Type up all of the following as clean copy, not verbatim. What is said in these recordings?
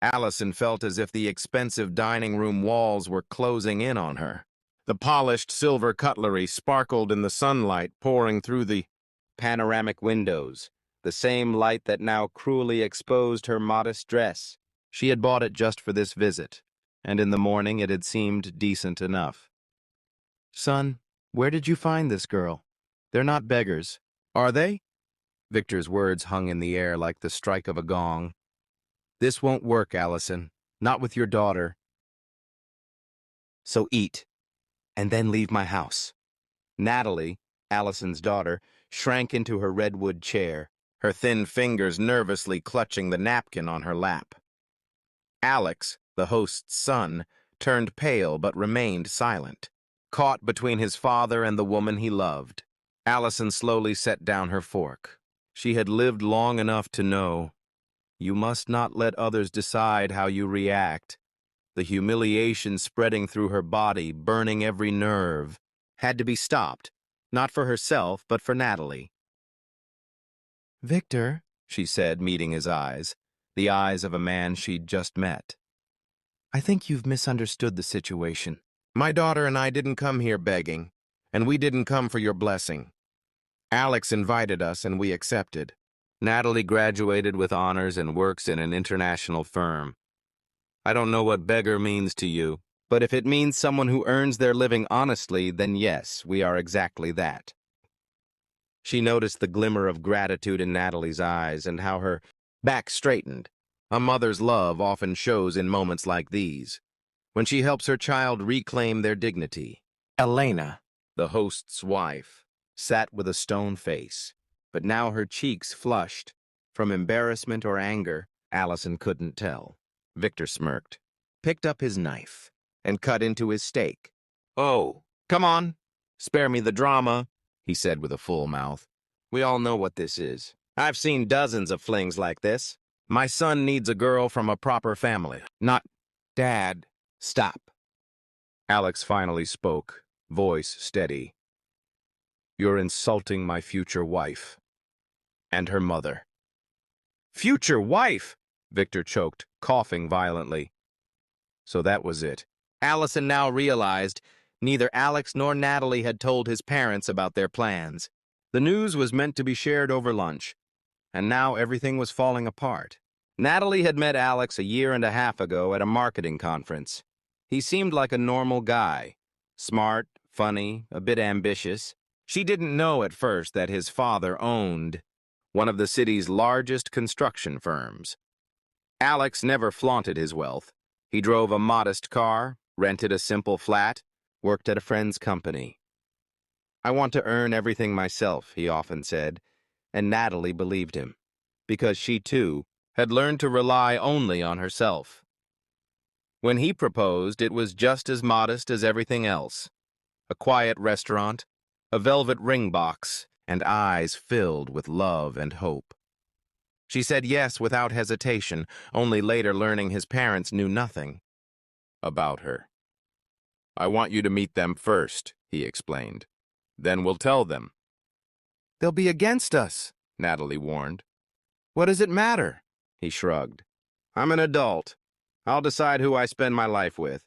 Allison felt as if the expensive dining room walls were closing in on her. The polished silver cutlery sparkled in the sunlight pouring through the panoramic windows, the same light that now cruelly exposed her modest dress. She had bought it just for this visit, and in the morning it had seemed decent enough. "Son, where did you find this girl? They're not beggars, are they?" Victor's words hung in the air like the strike of a gong. "This won't work, Allison. Not with your daughter. So eat, and then leave my house." Natalie, Allison's daughter, shrank into her redwood chair, her thin fingers nervously clutching the napkin on her lap. Alex, the host's son, turned pale but remained silent, caught between his father and the woman he loved. Allison slowly set down her fork. She had lived long enough to know, you must not let others decide how you react. The humiliation spreading through her body, burning every nerve, had to be stopped, not for herself, but for Natalie. "Victor," she said, meeting his eyes, the eyes of a man she'd just met. "I think you've misunderstood the situation. My daughter and I didn't come here begging, and we didn't come for your blessing. Alex invited us, and we accepted. Natalie graduated with honors and works in an international firm. I don't know what beggar means to you, but if it means someone who earns their living honestly, then yes, we are exactly that." She noticed the glimmer of gratitude in Natalie's eyes and how her back straightened. A mother's love often shows in moments like these, when she helps her child reclaim their dignity. Elena, the host's wife, sat with a stone face, but now her cheeks flushed. From embarrassment or anger, Allison couldn't tell. Victor smirked, picked up his knife, and cut into his steak. "Oh, come on, spare me the drama," he said with a full mouth. "We all know what this is. I've seen dozens of flings like this. My son needs a girl from a proper family, not—" "Dad, stop." Alex finally spoke, voice steady. "You're insulting my future wife. And her mother." "Future wife?" Victor choked, coughing violently. So that was it. Allison now realized neither Alex nor Natalie had told his parents about their plans. The news was meant to be shared over lunch, and now everything was falling apart. Natalie had met Alex a year and a half ago at a marketing conference. He seemed like a normal guy, smart, funny, a bit ambitious. She didn't know at first that his father owned one of the city's largest construction firms. Alex never flaunted his wealth. He drove a modest car, rented a simple flat, worked at a friend's company. "I want to earn everything myself," he often said, and Natalie believed him, because she, too, had learned to rely only on herself. When he proposed, it was just as modest as everything else. A quiet restaurant, a velvet ring box, and eyes filled with love and hope. She said yes without hesitation, only later learning his parents knew nothing about her. "I want you to meet them first," he explained. "Then we'll tell them." "They'll be against us," Natalie warned. "What does it matter?" He shrugged. "I'm an adult. I'll decide who I spend my life with."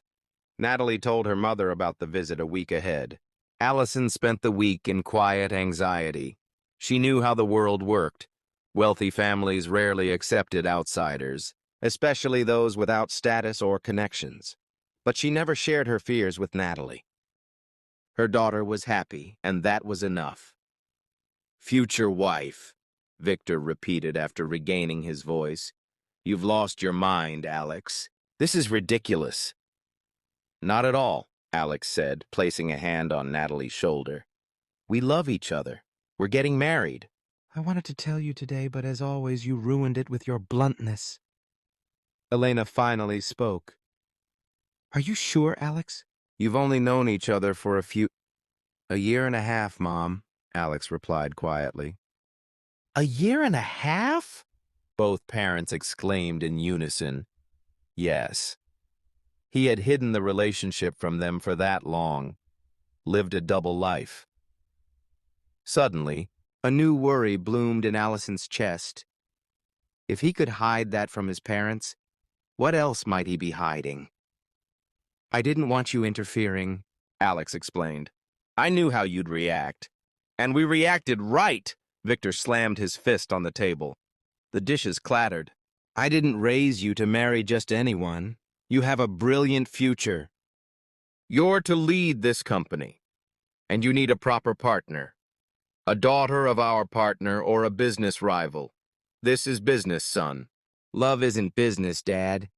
Natalie told her mother about the visit a week ahead. Allison spent the week in quiet anxiety. She knew how the world worked. Wealthy families rarely accepted outsiders, especially those without status or connections. But she never shared her fears with Natalie. Her daughter was happy, and that was enough. "Future wife," Victor repeated after regaining his voice. "You've lost your mind, Alex. This is ridiculous." "Not at all," Alex said, placing a hand on Natalie's shoulder. "We love each other. We're getting married." "I wanted to tell you today, but as always, you ruined it with your bluntness." Elena finally spoke. "Are you sure, Alex? You've only known each other for a year and a half, Mom," Alex replied quietly. "A year and a half?" Both parents exclaimed in unison. Yes. He had hidden the relationship from them for that long, lived a double life. Suddenly, a new worry bloomed in Allison's chest. If he could hide that from his parents, What else might he be hiding? I didn't want you interfering, Alex explained. I knew how you'd react. And we reacted right. Victor slammed his fist on the table. The dishes clattered. I didn't raise you to marry just anyone. You have a brilliant future. You're to lead this company, and you need a proper partner. A daughter of our partner or a business rival. This is business, son. Love isn't business, Dad.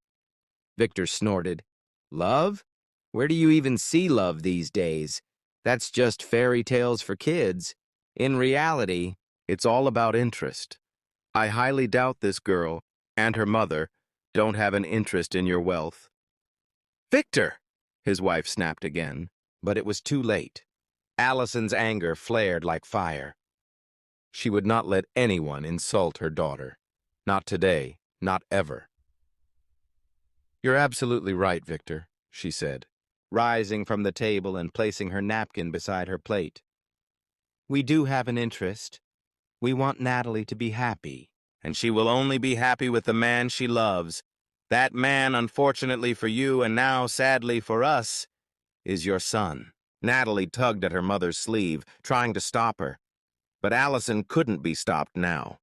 Victor snorted. Love? Where do you even see love these days? That's just fairy tales for kids. In reality, it's all about interest. I highly doubt this girl and her mother don't have an interest in your wealth. Victor! His wife snapped again, but it was too late. Allison's anger flared like fire. She would not let anyone insult her daughter. Not today, not ever. You're absolutely right, Victor, she said, rising from the table and placing her napkin beside her plate. We do have an interest. We want Natalie to be happy, and she will only be happy with the man she loves. That man, unfortunately for you and now sadly for us, is your son. Natalie tugged at her mother's sleeve, trying to stop her. But Allison couldn't be stopped now.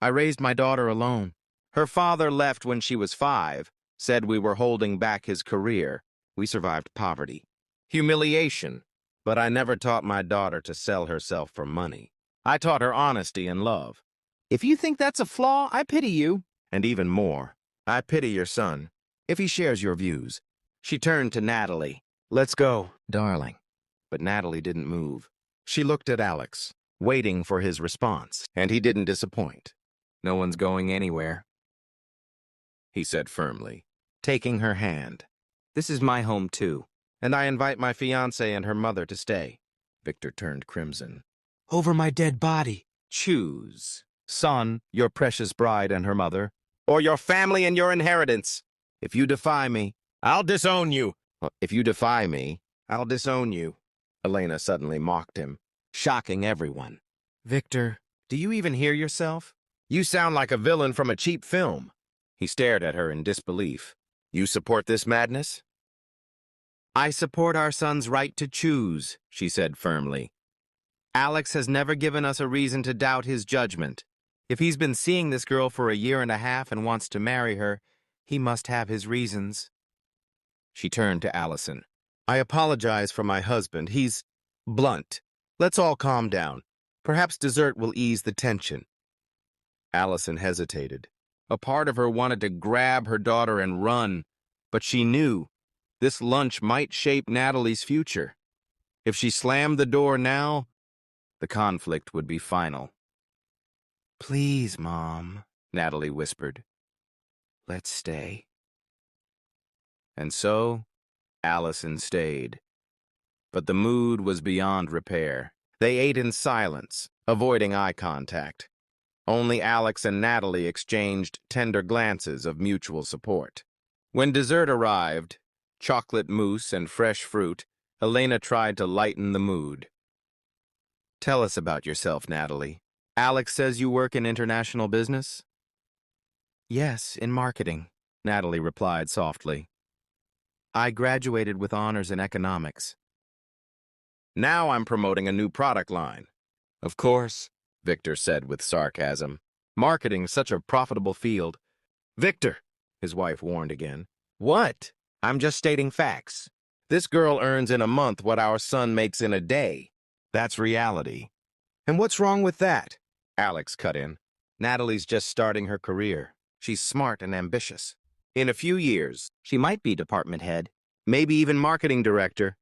I raised my daughter alone. Her father left when she was 5, said we were holding back his career. We survived poverty. Humiliation. But I never taught my daughter to sell herself for money. I taught her honesty and love. If you think that's a flaw, I pity you. And even more, I pity your son, if he shares your views. She turned to Natalie. Let's go, darling. But Natalie didn't move. She looked at Alex, waiting for his response, and he didn't disappoint. No one's going anywhere, he said firmly, taking her hand. This is my home too, and I invite my fiancée and her mother to stay. Victor turned crimson. Over my dead body. Choose, son, your precious bride and her mother, or your family and your inheritance. If you defy me, I'll disown you. If you defy me, I'll disown you. Elena suddenly mocked him, shocking everyone. Victor, do you even hear yourself? You sound like a villain from a cheap film. He stared at her in disbelief. You support this madness? I support our son's right to choose, she said firmly. Alex has never given us a reason to doubt his judgment. If he's been seeing this girl for 1.5 years and wants to marry her, he must have his reasons. She turned to Allison. I apologize for my husband. He's blunt. Let's all calm down. Perhaps dessert will ease the tension. Allison hesitated. A part of her wanted to grab her daughter and run, but she knew this lunch might shape Natalie's future. If she slammed the door now, the conflict would be final. Please, Mom, Natalie whispered. Let's stay. And so, Allison stayed. But the mood was beyond repair. They ate in silence, avoiding eye contact. Only Alex and Natalie exchanged tender glances of mutual support. When dessert arrived, chocolate mousse and fresh fruit, Elena tried to lighten the mood. Tell us about yourself, Natalie. Alex says you work in international business? Yes, in marketing, Natalie replied softly. I graduated with honors in economics. Now I'm promoting a new product line. Of course, Victor said with sarcasm. Marketing's such a profitable field. Victor, his wife warned again. What? I'm just stating facts. This girl earns in a month what our son makes in a day. That's reality. And what's wrong with that? Alex cut in. Natalie's just starting her career. She's smart and ambitious. In a few years, she might be department head, maybe even marketing director.